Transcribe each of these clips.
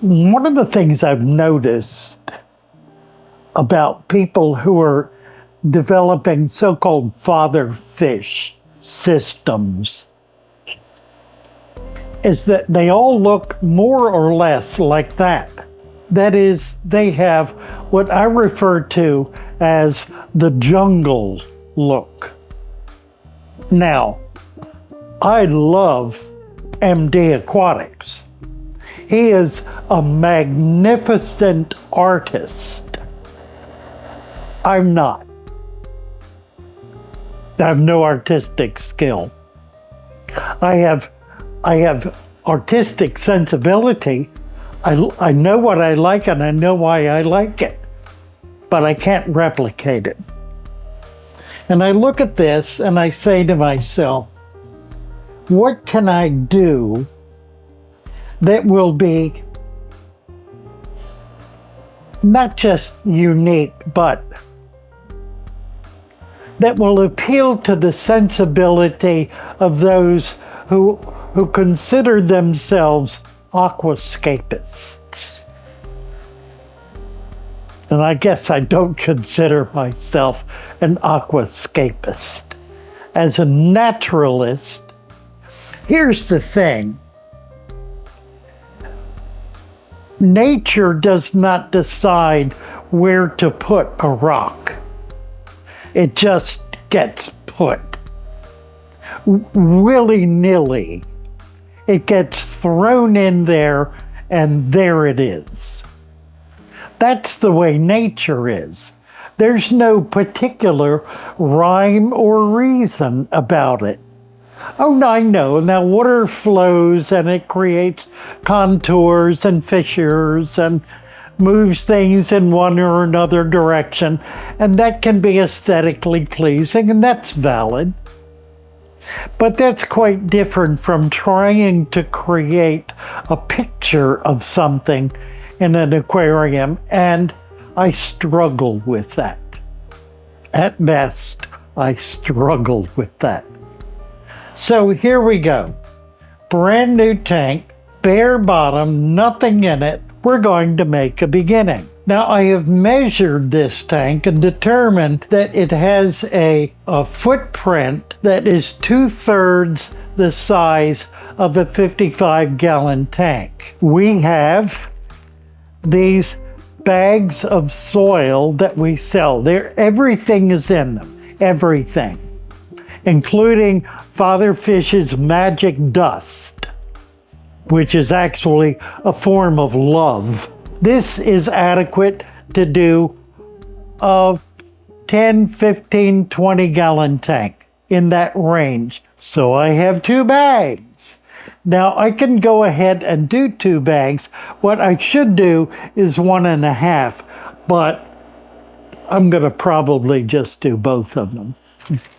One of the things I've noticed about people who are developing so-called father fish systems is that they all look more or less like that. That is, they have what I refer to as the jungle look. Now, I love MD Aquatics. He is a magnificent artist. I'm not. I have no artistic skill. I have artistic sensibility. I know what I like and I know why I like it, but I can't replicate it. And I look at this and I say to myself, what can I do that will be not just unique, but that will appeal to the sensibility of those who consider themselves aquascapists. And I guess I don't consider myself an aquascapist. As a naturalist, here's the thing. Nature does not decide where to put a rock. It just gets put willy-nilly. It gets thrown in there and there it is. That's the way nature is. There's no particular rhyme or reason about it. Oh, no, I know. Now water flows and it creates contours and fissures and moves things in one or another direction, and that can be aesthetically pleasing, and that's valid. But that's quite different from trying to create a picture of something in an aquarium, and I struggle with that. At best, I struggled with that. So here we go. Brand new tank, bare bottom, nothing in it. We're going to make a beginning. Now I have measured this tank and determined that it has a footprint that is 2/3 the size of a 55-gallon tank. We have these bags of soil that we sell. Everything is in them, everything, including Father Fish's magic dust, which is actually a form of love. This is adequate to do a 10, 15, 20-gallon tank, in that range. So I have 2 bags. Now I can go ahead and do 2 bags. What I should do is 1.5, but I'm gonna probably just do both of them.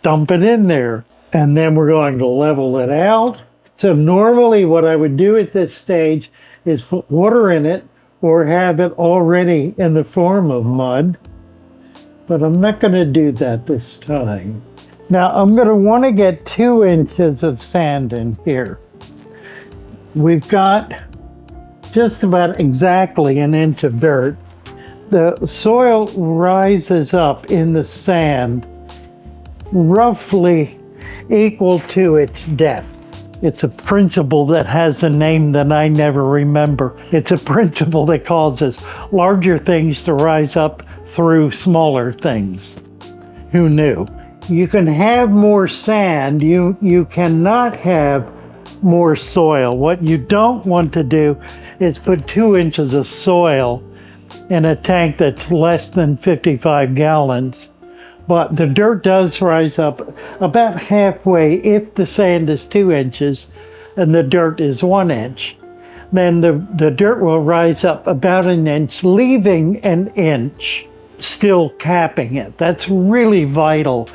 Dump it in there, and then we're going to level it out. So normally what I would do at this stage is put water in it or have it already in the form of mud, but I'm not going to do that this time. Now I'm going to want to get 2 inches of sand in here. We've got just about exactly 1 inch of dirt. The soil rises up in the sand roughly equal to its depth. It's a principle that has a name that I never remember. It's a principle that causes larger things to rise up through smaller things. Who knew? You can have more sand, you cannot have more soil. What you don't want to do is put 2 inches of soil in a tank that's less than 55 gallons. But the dirt does rise up about halfway if the sand is 2 inches and the dirt is 1 inch. Then the dirt will rise up about 1 inch, leaving 1 inch still capping it. That's really vital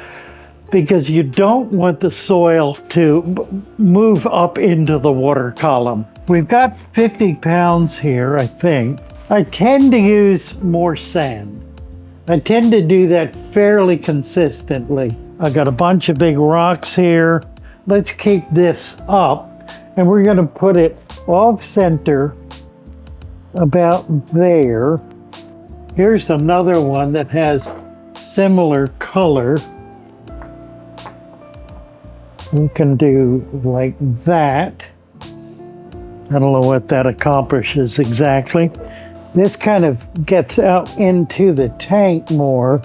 because you don't want the soil to move up into the water column. We've got 50 pounds here, I think. I tend to use more sand. I tend to do that fairly consistently. I got a bunch of big rocks here. Let's keep this up, and we're gonna put it off center about there. Here's another one that has similar color. We can do like that. I don't know what that accomplishes exactly. This kind of gets out into the tank more.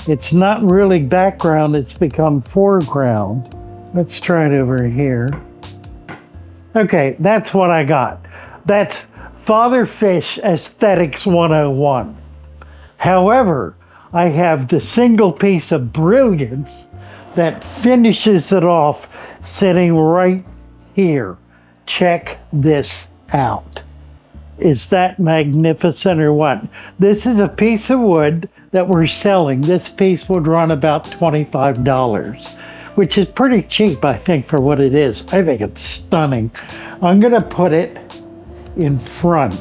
It's not really background, it's become foreground. Let's try it over here. Okay, that's what I got. That's Father Fish Aesthetics 101. However, I have the single piece of brilliance that finishes it off sitting right here. Check this out. Is that magnificent or what? This is a piece of wood that we're selling. This piece would run about $25, which is pretty cheap, I think, for what it is. I think it's stunning. I'm gonna put it in front.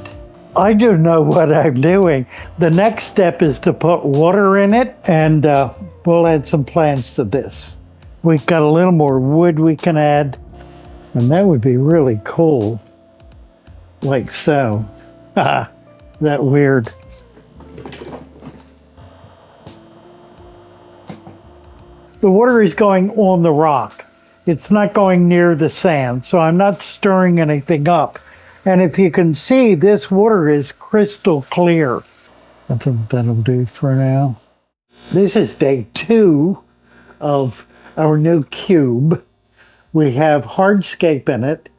I don't know what I'm doing. The next step is to put water in it, and we'll add some plants to this. We've got a little more wood we can add, and that would be really cool. Like so. That weird. The water is going on the rock. It's not going near the sand, so I'm not stirring anything up. And if you can see, this water is crystal clear. I think that'll do for now. This is day 2 of our new cube. We have hardscape in it.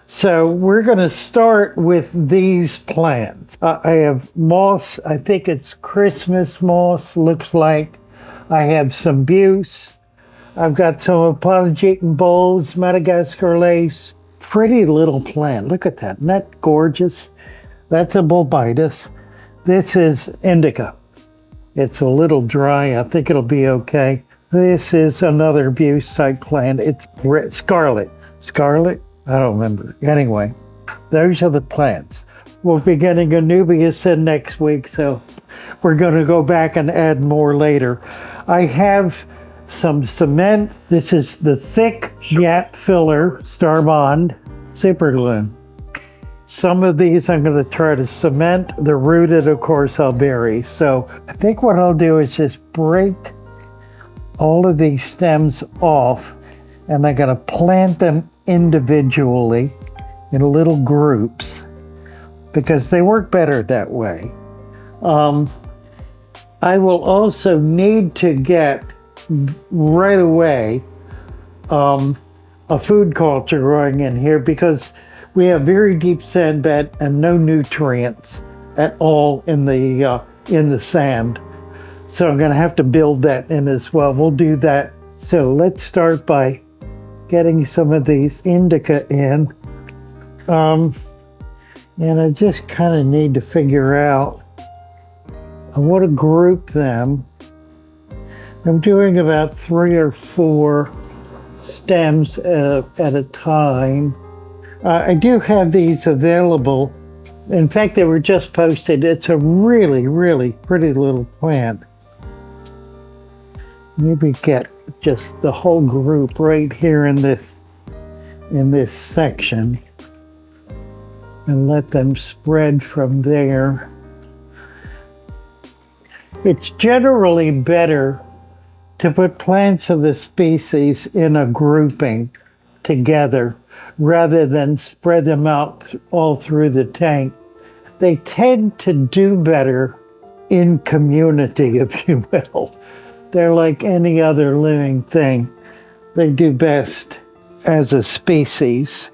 So we're going to start with these plants. I have moss. I think it's Christmas moss, looks like. I have some buse. I've got some Apologetan bulbs, Madagascar lace. Pretty little plant. Look at that. Isn't that gorgeous? That's a bulbitis. This is indica. It's a little dry. I think it'll be okay. This is another buse type plant. It's scarlet. Scarlet? I don't remember. Anyway, those are the plants. We'll be getting a Nubius in next week, so we're going to go back and add more later. I have some cement. This is the thick gap filler Starbond super glue. Some of these I'm going to try to cement. The rooted, of course, I'll bury. So I think what I'll do is just break all of these stems off, and I'm going to plant them individually in little groups because they work better that way. I will also need to get right away a food culture growing in here because we have very deep sand bed and no nutrients at all in the sand. So I'm going to have to build that in as well. We'll do that. So let's start by getting some of these indica in. And I just kind of need to figure out, I want to group them. I'm doing about 3 or 4 stems at a time. I do have these available. In fact, they were just posted. It's a really, really pretty little plant. Maybe get just the whole group right here in this section and let them spread from there. It's generally better to put plants of the species in a grouping together rather than spread them out all through the tank. They tend to do better in community, if you will. They're like any other living thing. They do best as a species,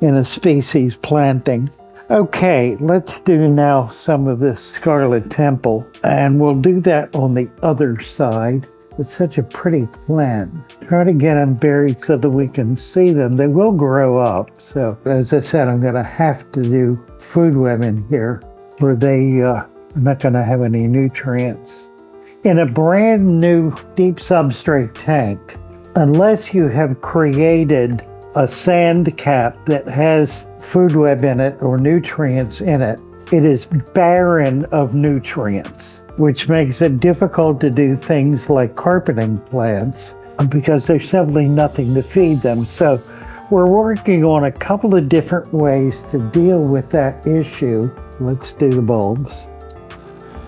in a species planting. Okay, let's do now some of this Scarlet Temple, and we'll do that on the other side. It's such a pretty plant. Try to get them buried so that we can see them. They will grow up. So as I said, I'm gonna have to do food web in here where they are not gonna have any nutrients. In a brand new deep substrate tank, unless you have created a sand cap that has food web in it or nutrients in it, it is barren of nutrients, which makes it difficult to do things like carpeting plants because there's simply nothing to feed them. So We're working on a couple of different ways to deal with that issue. Let's do the bulbs.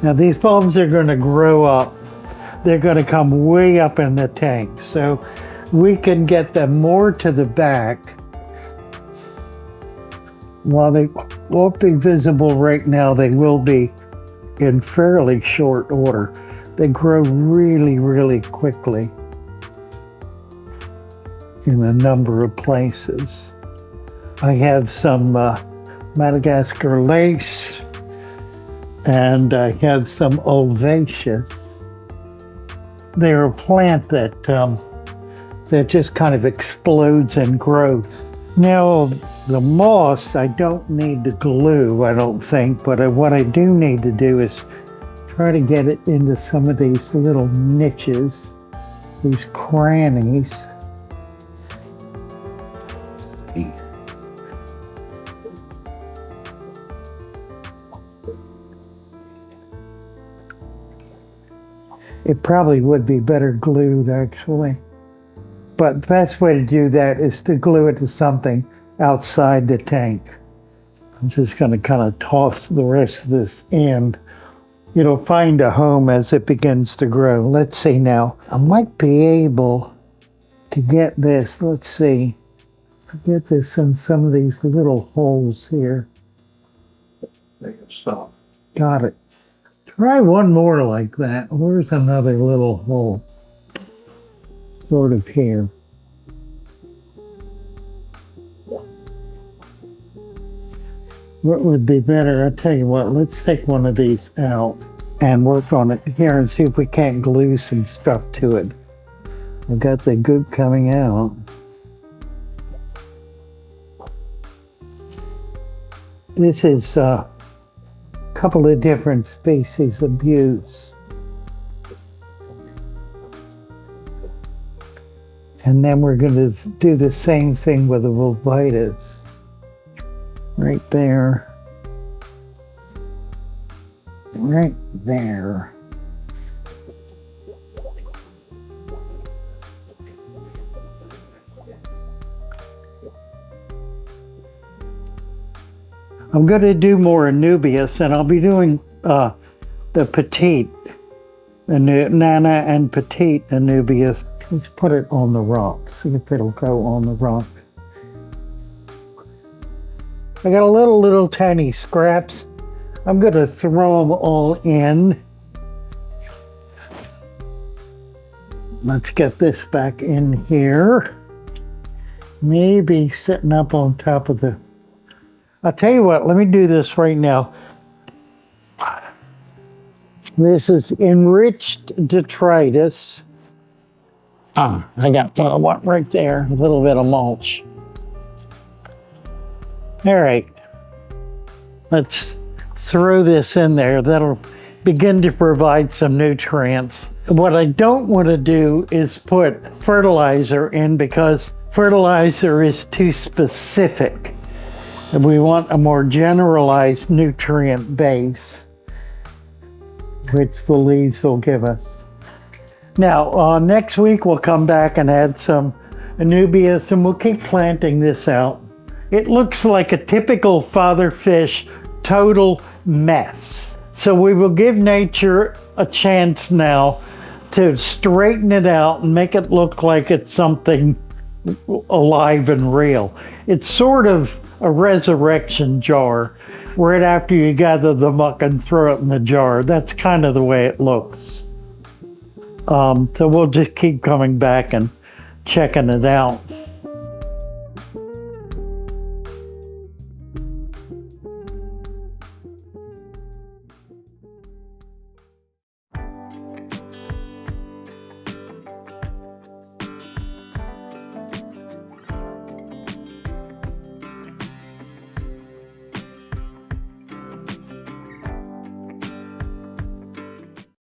Now these bulbs are going to grow up. They're going to come way up in the tank. So we can get them more to the back. While they won't be visible right now, they will be in fairly short order. They grow really, really quickly in a number of places. I have some Madagascar lace, and I have some Olvaceous. They're a plant that just kind of explodes in growth. Now, the moss, I don't need to glue, I don't think, but what I do need to do is try to get it into some of these little niches, these crannies. It probably would be better glued, actually. But the best way to do that is to glue it to something outside the tank. I'm just going to kind of toss the rest of this in. It'll find a home as it begins to grow. Let's see now. I might be able to get this, let's see, get this in some of these little holes here. Make it stop. Got it. Try one more like that. Where's another little hole? Sort of here. What would be better? I'll tell you what, let's take one of these out and work on it here and see if we can't glue some stuff to it. I've got the goop coming out. This is a couple of different species of buttes. And then we're going to do the same thing with the Volvitas. Right there. Right there. I'm going to do more Anubias, and I'll be doing the petite, Nana and petite Anubias. Let's put it on the rock, see if it'll go on the rock. I got a little tiny scraps. I'm going to throw them all in. Let's get this back in here. Maybe sitting up on top of the... I'll tell you what, let me do this right now. This is enriched detritus. I got one right there, a little bit of mulch. All right, let's throw this in there. That'll begin to provide some nutrients. What I don't want to do is put fertilizer in because fertilizer is too specific. And we want a more generalized nutrient base, which the leaves will give us. Now, next week we'll come back and add some Anubias, and we'll keep planting this out. It looks like a typical father fish total mess. So we will give nature a chance now to straighten it out and make it look like it's something alive and real. It's sort of a resurrection jar, right after you gather the muck and throw it in the jar. That's kind of the way it looks. So we'll just keep coming back and checking it out.